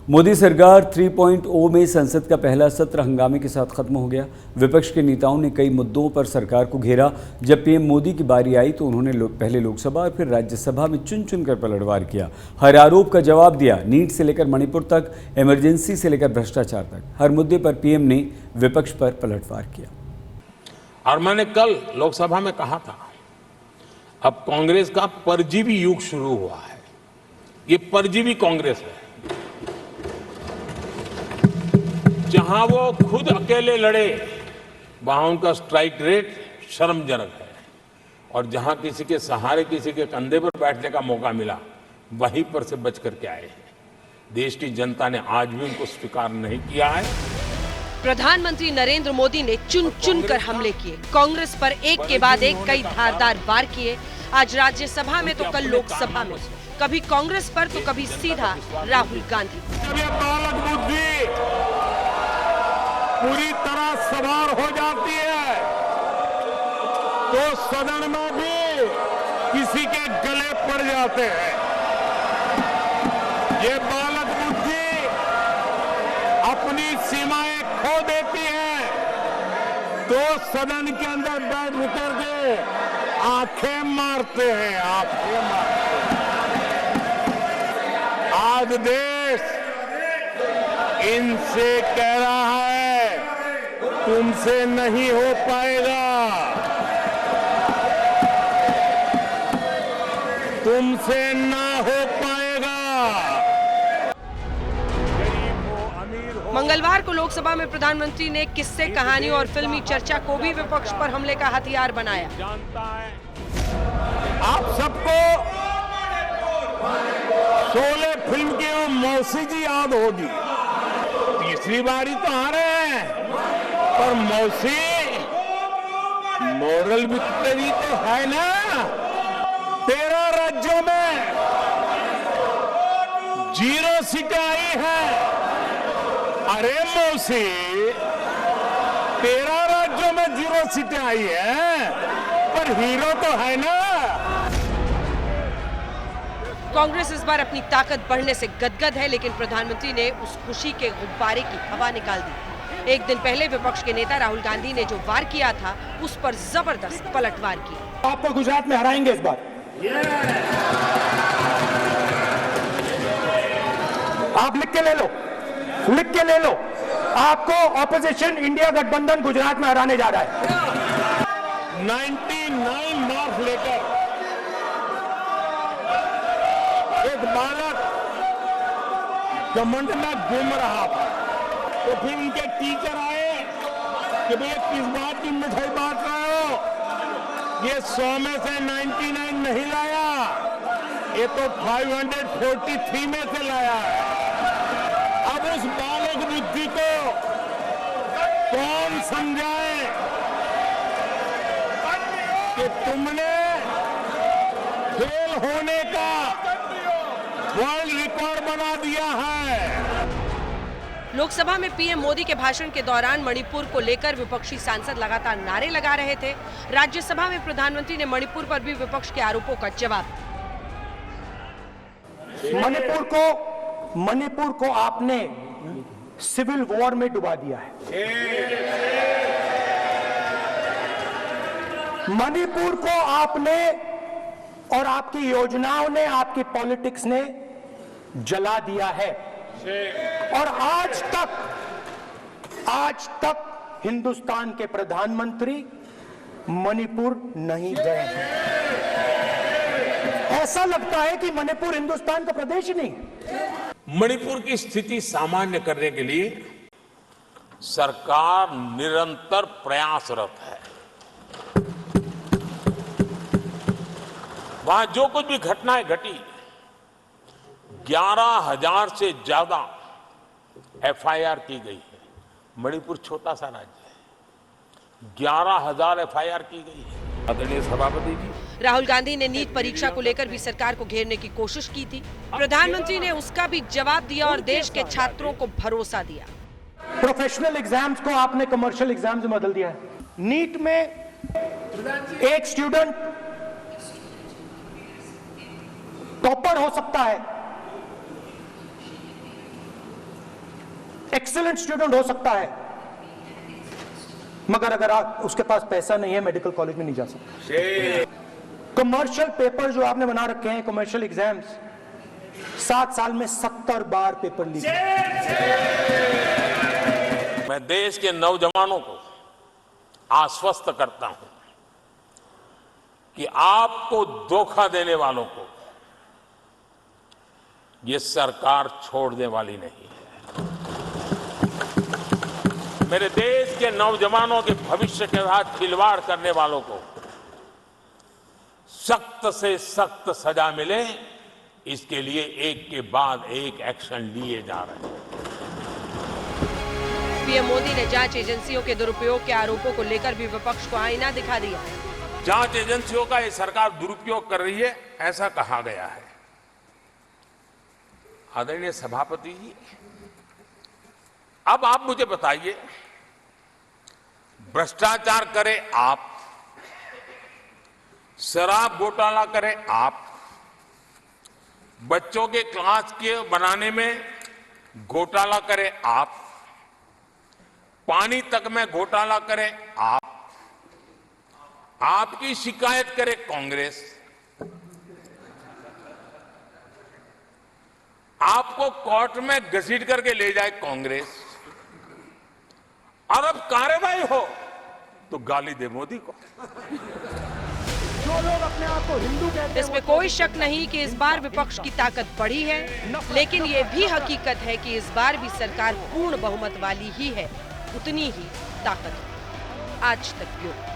मोदी सरकार 3.0 में संसद का पहला सत्र हंगामे के साथ खत्म हो गया। विपक्ष के नेताओं ने कई मुद्दों पर सरकार को घेरा। जब पीएम मोदी की बारी आई तो उन्होंने पहले लोकसभा और फिर राज्यसभा में चुन चुन कर पलटवार किया। हर आरोप का जवाब दिया। नीट से लेकर मणिपुर तक, इमरजेंसी से लेकर भ्रष्टाचार तक, हर मुद्दे पर पीएम ने विपक्ष पर पलटवार किया। और मैंने कल लोकसभा में कहा था, अब कांग्रेस का परजीवी युग शुरू हुआ है। ये परजीवी कांग्रेस है, जहां वो खुद अकेले लड़े वहां उनका स्ट्राइक रेट शर्मजनक है, और जहां किसी के सहारे, किसी के कंधे पर बैठने का मौका मिला, वहीं पर से बच करके आए हैं। देश की जनता ने आज भी उनको स्वीकार नहीं किया है। प्रधानमंत्री नरेंद्र मोदी ने चुन चुन कर हमले किए। कांग्रेस पर एक के बाद एक कई धारदार वार किए। आज राज्यसभा में तो कल लोकसभा में, कभी कांग्रेस पर तो कभी सीधा राहुल गांधी। पूरी तरह सवार हो जाती है तो सदन में भी किसी के गले पड़ जाते हैं। ये बालक बुद्धि अपनी सीमाएं खो देती है तो सदन के अंदर बैठ उतर के आंखें मारते हैं, आंखें मारते हैं। आज देश इनसे कह रहा है, तुमसे नहीं हो पाएगा, तुमसे ना हो पाएगा। मंगलवार को लोकसभा में प्रधानमंत्री ने किस्से, कहानी और फिल्मी चर्चा को भी विपक्ष पर हमले का हथियार बनाया। आप सबको शोले फिल्म की वो मौसी जी याद होगी। तीसरी बारी तो आ रहे हैं, पर मौसी मोरल विक्ट्री तो है ना। 13 राज्यों में 0 सीटें आई हैं। अरे मौसी, 13 राज्यों में 0 सीटें आई हैं, पर हीरो तो है ना। कांग्रेस इस बार अपनी ताकत बढ़ने से गदगद है, लेकिन प्रधानमंत्री ने उस खुशी के गुब्बारे की हवा निकाल दी। एक दिन पहले विपक्ष के नेता राहुल गांधी ने जो वार किया था, उस पर जबरदस्त पलटवार किया। आपको गुजरात में हराएंगे इस बार। आप लिख के ले लो, लिख के ले लो। आपको ऑपोजिशन इंडिया गठबंधन गुजरात में हराने जा रहा है। 99 मार्क्स लेकर एक बालक घमंड में घूम रहा था, तो फिर उनके टीचर आए कि भैया किस बात की मिठाई बांट रहे हो, ये 100 में से 99 नहीं लाया, ये तो 543 में से लाया है। अब उस बालक बुद्धि को कौन समझाए कि तुमने फेल होने का वर्ल्ड रिकॉर्ड बना दिया है। लोकसभा में पीएम मोदी के भाषण के दौरान मणिपुर को लेकर विपक्षी सांसद लगातार नारे लगा रहे थे। राज्यसभा में प्रधानमंत्री ने मणिपुर पर भी विपक्ष के आरोपों का जवाब दिया। मणिपुर को आपने सिविल वॉर में डुबा दिया है। मणिपुर को आपने और आपकी योजनाओं ने, आपकी पॉलिटिक्स ने जला दिया है। और आज तक हिंदुस्तान के प्रधानमंत्री मणिपुर नहीं गए हैं। ऐसा लगता है कि मणिपुर हिंदुस्तान का प्रदेश ही नहीं। मणिपुर की स्थिति सामान्य करने के लिए सरकार निरंतर प्रयासरत है। वहां जो कुछ भी घटनाएं घटी, 11,000 से ज्यादा एफआईआर की गई है। मणिपुर छोटा सा राज्य है, 11,000 एफआईआर की गई है। आदरणीय सभापति जी, राहुल गांधी ने नीट परीक्षा को लेकर भी सरकार को घेरने की कोशिश की थी। प्रधानमंत्री ने उसका भी जवाब दिया और देश के छात्रों को भरोसा दिया। प्रोफेशनल एग्जाम्स को आपने कमर्शियल एग्जाम्स में बदल दिया है। नीट में एक स्टूडेंट टॉपर हो सकता है, एक्सीलेंट स्टूडेंट हो सकता है, मगर अगर आप उसके पास पैसा नहीं है मेडिकल कॉलेज में नहीं जा सकता। कमर्शियल पेपर जो आपने बना रखे हैं, कमर्शियल एग्जाम्स, 7 साल में 70 बार पेपर लीक। मैं देश के नौजवानों को आश्वस्त करता हूं कि आपको धोखा देने वालों को ये सरकार छोड़ने वाली नहीं है। मेरे देश के नौजवानों के भविष्य के साथ खिलवाड़ करने वालों को सख्त से सख्त सजा मिले, इसके लिए एक के बाद एक एक्शन लिए जा रहे हैं। पीएम मोदी ने जांच एजेंसियों के दुरुपयोग के आरोपों को लेकर भी विपक्ष को आईना दिखा दिया। जांच एजेंसियों का ये सरकार दुरुपयोग कर रही है, ऐसा कहा गया है। आदरणीय सभापति जी, अब आप मुझे बताइए, भ्रष्टाचार करे आप, शराब घोटाला करे आप, बच्चों के क्लास के बनाने में घोटाला करे आप, पानी तक में घोटाला करे आप, आपकी शिकायत करे कांग्रेस, आपको कोर्ट में घसीट करके ले जाए कांग्रेस, और अब कार्रवाई हो तो गाली दे मोदी को। जो लोग अपने आप को हिंदू कहते हैं, इसमें कोई शक नहीं कि इस बार विपक्ष की ताकत बढ़ी है, लेकिन ये भी हकीकत है कि इस बार भी सरकार पूर्ण बहुमत वाली ही है, उतनी ही ताकत। आज तक ब्यूरो।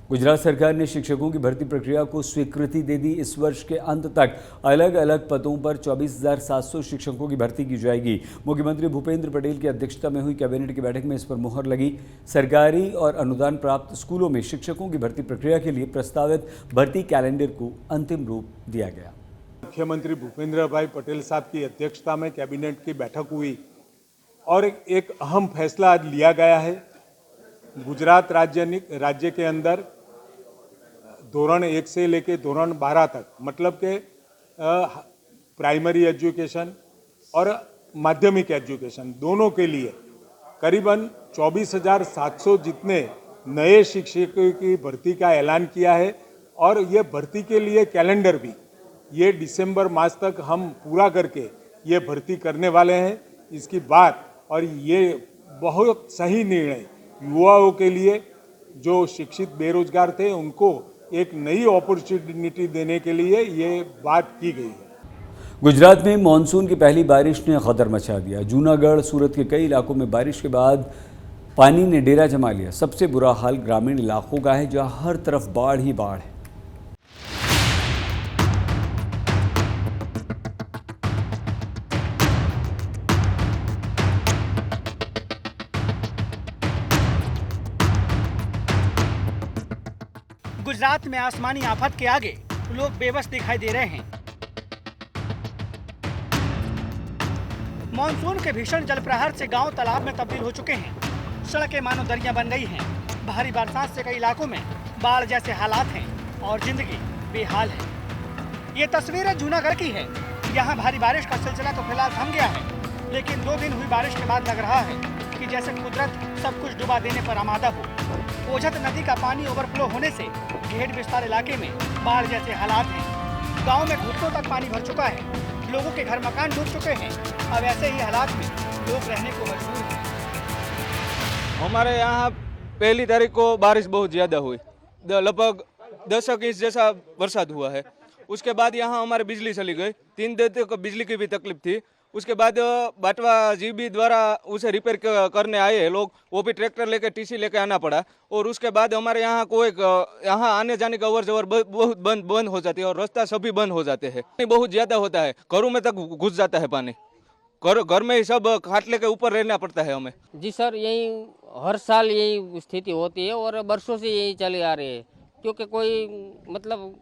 गुजरात सरकार ने शिक्षकों की भर्ती प्रक्रिया को स्वीकृति दे दी। इस वर्ष के अंत तक अलग अलग पदों पर 24,700 शिक्षकों की भर्ती की जाएगी। मुख्यमंत्री भूपेंद्र पटेल की अध्यक्षता में हुई कैबिनेट की बैठक में इस पर मुहर लगी। सरकारी और अनुदान प्राप्त स्कूलों में शिक्षकों की भर्ती प्रक्रिया के लिए प्रस्तावित भर्ती कैलेंडर को अंतिम रूप दिया गया। मुख्यमंत्री भूपेंद्र भाई पटेल साहब की अध्यक्षता में कैबिनेट की बैठक हुई और एक अहम फैसला आज लिया गया है। गुजरात राज्य के अंदर धोरण 1 से लेके धोरण 12 तक, मतलब के प्राइमरी एजुकेशन और माध्यमिक एजुकेशन दोनों के लिए करीबन 24,700 जितने नए शिक्षकों की भर्ती का ऐलान किया है। और ये भर्ती के लिए कैलेंडर भी ये दिसंबर मास तक हम पूरा करके ये भर्ती करने वाले हैं। इसकी बात और ये बहुत सही निर्णय युवाओं के लिए, जो शिक्षित बेरोजगार थे उनको एक नई अपॉर्चुनिटी देने के लिए ये बात की गई है। गुजरात में मानसून की पहली बारिश ने खतर मचा दिया। जूनागढ़, सूरत के कई इलाकों में बारिश के बाद पानी ने डेरा जमा लिया। सबसे बुरा हाल ग्रामीण इलाकों का है, जहां हर तरफ बाढ़ ही बाढ़ है। गुजरात में आसमानी आफत के आगे लोग बेबस दिखाई दे रहे हैं। मॉनसून के भीषण जलप्रहार से गांव तालाब में तब्दील हो चुके हैं। सड़कें मानो दरिया बन गई हैं। भारी बरसात से कई इलाकों में बाढ़ जैसे हालात हैं और जिंदगी बेहाल है। ये तस्वीरें जूनागढ़ की है। यहाँ भारी बारिश का सिलसिला तो फिलहाल थम गया है, लेकिन 2 दिन हुई बारिश के बाद लग रहा है कि जैसे कुदरत सब कुछ डुबा देने पर आमादा हो। ओझत नदी का पानी ओवरफ्लो होने से घेट विस्तार इलाके में बाढ़ जैसे हालात हैं। गांव में घुटनों तक पानी भर चुका है। लोगों के घर मकान डूब चुके हैं। अब ऐसे ही हालात में लोग रहने को मजबूर हैं। हमारे यहाँ 1 तारीख को बारिश बहुत ज़्यादा हुई, लगभग 10 इंच जैसा बरसात हुआ है। उसके बाद यहाँ हमारी बिजली चली गई। 3 दिन तक बिजली की भी तकलीफ थी। उसके बाद बाटवा जीबी द्वारा उसे रिपेयर करने आए हैं लोग, वो भी ट्रैक्टर लेके टीसी लेके आना पड़ा। और उसके बाद हमारे यहाँ कोई यहाँ आने जाने का अवर जवर बहुत बंद हो जाती है और रास्ता सभी बंद हो जाते हैं। बहुत ज़्यादा होता है, घरों में तक घुस जाता है पानी। घर में ही सब खाटले के ऊपर रहना पड़ता है हमें। जी सर, यही हर साल यही स्थिति होती है और बरसों से यही चली आ रही है, क्योंकि कोई मतलब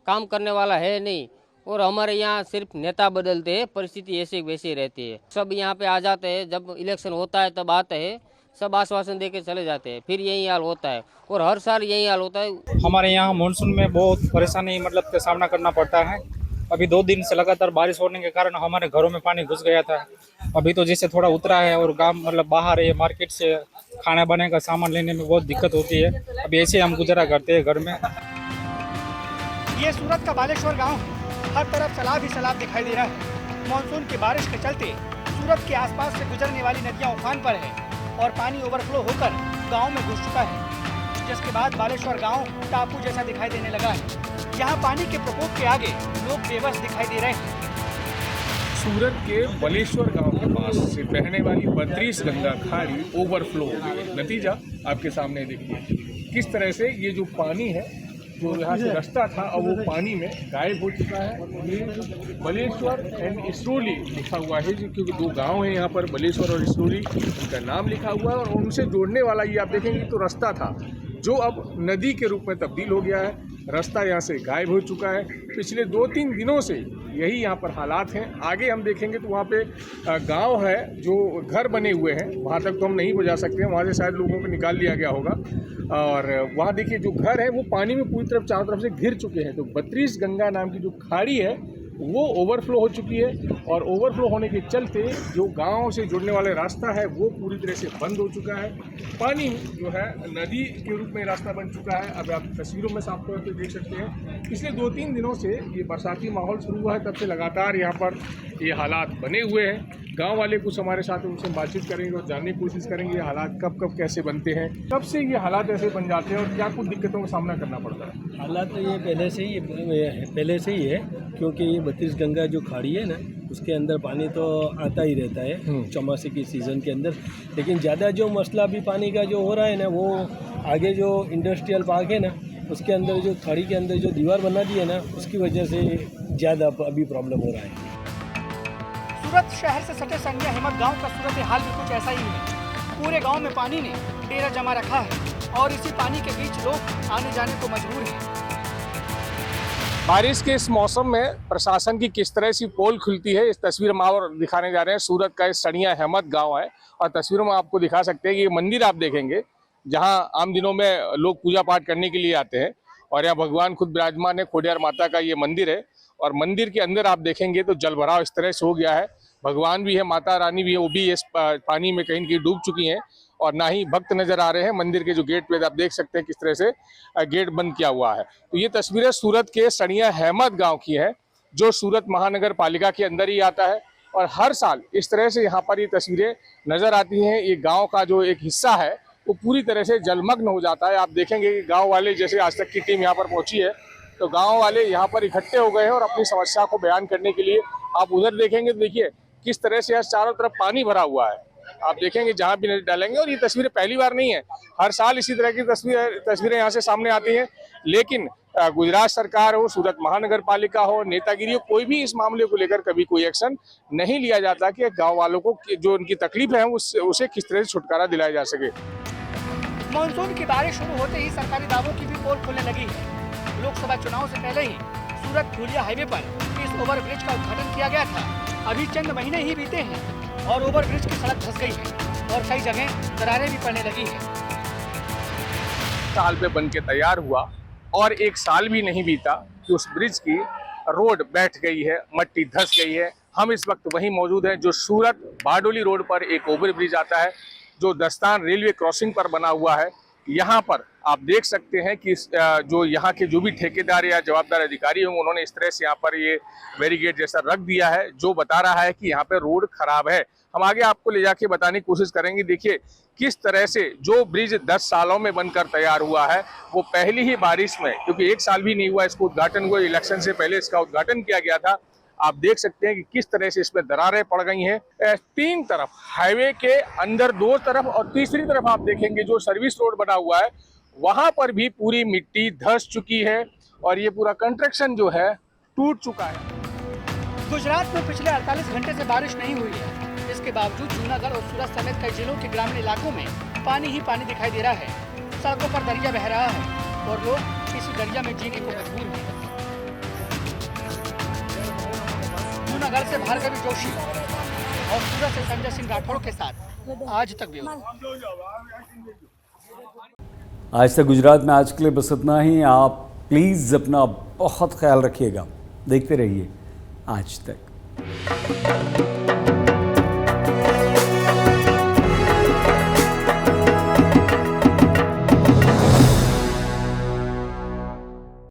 काम करने वाला है नहीं और हमारे यहाँ सिर्फ नेता बदलते हैं, परिस्थिति ऐसी वैसी रहती है। सब यहाँ पे आ जाते हैं, जब इलेक्शन होता है तब आते हैं, सब आश्वासन दे के चले जाते हैं, फिर यही हाल होता है और हर साल यही हाल होता है। हमारे यहाँ मानसून में बहुत परेशानी का सामना करना पड़ता है। अभी 2 दिन से लगातार बारिश होने के कारण हमारे घरों में पानी घुस गया था। अभी तो जैसे थोड़ा उतरा है और गांव बाहर है, मार्केट से खाना बनाने का सामान लेने में बहुत दिक्कत होती है। अभी ऐसे हम गुजारा करते हैं घर में। ये सूरत का बालेश्वर गांव है। हर तरफ सैलाब ही सैलाब दिखाई दे रहा है। मानसून की बारिश के चलते सूरत के आसपास से गुजरने वाली नदियां उफान पर है और पानी ओवरफ्लो होकर गांव में घुस चुका है, जिसके बाद बालेश्वर गांव टापू जैसा दिखाई देने लगा है। यहाँ पानी के प्रकोप के आगे लोग बेबस दिखाई दे रहे हैं। सूरत के बलेश्वर गांव के पास से बहने वाली 32 गंगा खाड़ी ओवरफ्लो हो गई है। नतीजा आपके सामने देखिए किस तरह से ये जो पानी है, जो यहाँ से रास्ता था, अब वो पानी में गायब हो चुका है। ये बलेश्वर एंड इसरोली लिखा हुआ है, क्योंकि 2 गांव हैं यहाँ पर, बलेश्वर और इसरोली, उनका नाम लिखा हुआ है और उनसे जोड़ने वाला ये आप देखेंगे तो रास्ता था जो अब नदी के रूप में तब्दील हो गया है। रास्ता यहाँ से गायब हो चुका है। पिछले 2-3 दिनों से यही यहाँ पर हालात हैं। आगे हम देखेंगे तो वहाँ पे गांव है, जो घर बने हुए हैं, वहाँ तक तो हम नहीं पहुँचा सकते हैं, वहाँ से शायद लोगों को निकाल लिया गया होगा। और वहाँ देखिए जो घर है वो पानी में पूरी तरफ चारों तरफ से घिर चुके हैं। तो 32 गंगा नाम की जो खाड़ी है वो ओवरफ्लो हो चुकी है और ओवरफ्लो होने के चलते जो गांव से जुड़ने वाला रास्ता है वो पूरी तरह से बंद हो चुका है। पानी जो है नदी के रूप में रास्ता बन चुका है। अब आप तस्वीरों में साफ तौर पर देख सकते हैं, पिछले 2-3 दिनों से ये बरसाती माहौल शुरू हुआ है, तब से लगातार यहाँ पर ये हालात बने हुए हैं। गांव वाले कुछ हमारे साथ उनसे बातचीत करेंगे और जानने की कोशिश करेंगे ये हालात कब कब कैसे बनते हैं, कब से ये हालात ऐसे बन जाते हैं और क्या कुछ दिक्कतों का सामना करना पड़ता है। हालात तो ये पहले से ही है, क्योंकि ये 32 गंगा जो खाड़ी है ना, उसके अंदर पानी तो आता ही रहता है चौमासे की सीज़न के अंदर। लेकिन ज़्यादा जो मसला अभी पानी का जो हो रहा है ना, वो आगे जो इंडस्ट्रियल पार्क है ना, उसके अंदर जो खाड़ी के अंदर जो दीवार बना दी है ना, उसकी वजह से ज़्यादा अभी प्रॉब्लम हो रहा है। सूरत शहर से सटे संज्ञा हिम्मत गांव का सूरत हाल भी कुछ ऐसा ही है। पूरे गांव में पानी ने डेरा जमा रखा है और इसी पानी के बीच लोग आने जाने को मजबूर हैं। बारिश के इस मौसम में प्रशासन की किस तरह से पोल खुलती है, इस तस्वीर में और दिखाने जा रहे हैं। सूरत का सड़िया अहमद गांव है और तस्वीरों में आपको दिखा सकते हैं कि ये मंदिर आप देखेंगे जहां आम दिनों में लोग पूजा पाठ करने के लिए आते हैं और यहाँ भगवान खुद विराजमान है। खोडियार माता का ये मंदिर है और मंदिर के अंदर आप देखेंगे तो जल भराव इस तरह से हो गया है। भगवान भी है, माता रानी भी है, वो भी इस पानी में कहीं न कहीं डूब चुकी हैं और ना ही भक्त नजर आ रहे हैं। मंदिर के जो गेट पे आप देख सकते हैं किस तरह से गेट बंद किया हुआ है। तो ये तस्वीरें सूरत के सड़िया अहमद गांव की है, जो सूरत महानगर पालिका के अंदर ही आता है और हर साल इस तरह से यहाँ पर ये तस्वीरें नजर आती हैं। ये गाँव का जो एक हिस्सा है वो पूरी तरह से जलमग्न हो जाता है। आप देखेंगे कि गाँव वाले, जैसे आज तक की टीम यहाँ पर पहुँची है, तो गाँव वाले यहाँ पर इकट्ठे हो गए हैं और अपनी समस्या को बयान करने के लिए। आप उधर देखेंगे तो देखिए किस तरह से चारों तरफ पानी भरा हुआ है। आप देखेंगे जहां भी नजर डालेंगे, और ये तस्वीरें पहली बार नहीं है, हर साल इसी तरह की तस्वीरें यहाँ से सामने आती हैं। लेकिन गुजरात सरकार हो, सूरत महानगर पालिका हो, नेतागिरी हो, कोई भी इस मामले को लेकर कभी कोई एक्शन नहीं लिया जाता कि गांव वालों को जो उनकी तकलीफ है उसे किस तरह से छुटकारा दिलाया जा सके। मानसून की बारिश शुरू होते ही सरकारी दावों की भी पोल खुलने लगी है। लोकसभा चुनाव से पहले ही सूरत धुलिया हाईवे पर इस ओवरब्रिज का उद्घाटन किया गया था। अभी चंद महीने ही बीते हैं और ओवरब्रिज की सड़क धंस गई है और कई जगह दरारें भी पड़ने लगी है। साल पे बन के तैयार हुआ और 1 साल भी नहीं बीता कि उस ब्रिज की रोड बैठ गई है, मट्टी धंस गई है। हम इस वक्त वहीं मौजूद हैं जो सूरत बारडोली रोड पर एक ओवर ब्रिज आता है जो दस्तान रेलवे क्रॉसिंग पर बना हुआ है। यहाँ पर आप देख सकते हैं कि जो यहाँ के जो भी ठेकेदार या जवाबदार अधिकारी होंगे, उन्होंने इस तरह से यहाँ पर ये बैरिकेड जैसा रख दिया है जो बता रहा है कि यहाँ पे रोड खराब है। हम आगे आपको ले जाके बताने की कोशिश करेंगे। देखिए किस तरह से जो ब्रिज 10 सालों में बनकर तैयार हुआ है वो पहली ही बारिश में, क्योंकि 1 साल भी नहीं हुआ इसको उद्घाटन हुआ, इलेक्शन से पहले इसका उद्घाटन किया गया था। आप देख सकते हैं कि किस तरह से इसमें दरारें पड़ गई हैं। 3 तरफ हाईवे के अंदर 2 तरफ और तीसरी तरफ आप देखेंगे जो सर्विस रोड बना हुआ है वहां पर भी पूरी मिट्टी धंस चुकी है और ये पूरा कंस्ट्रक्शन जो है टूट चुका है। गुजरात में पिछले 48 घंटे से बारिश नहीं हुई है। इसके बावजूद जूनागढ़ और सूरत समेत कई जिलों के ग्रामीण इलाकों में पानी ही पानी दिखाई दे रहा है। सड़कों पर दरिया बह रहा है और लोग इसी दरिया में जीने को मजबूर हैं। जूनागढ़ से भार्गवी जोशी और सूरत से संजय सिंह राठौड़ के साथ आज तक ब्यूरो। आज तक गुजरात में आज के लिए बस इतना ही। आप प्लीज़ अपना बहुत ख्याल रखिएगा। देखते रहिए आज तक।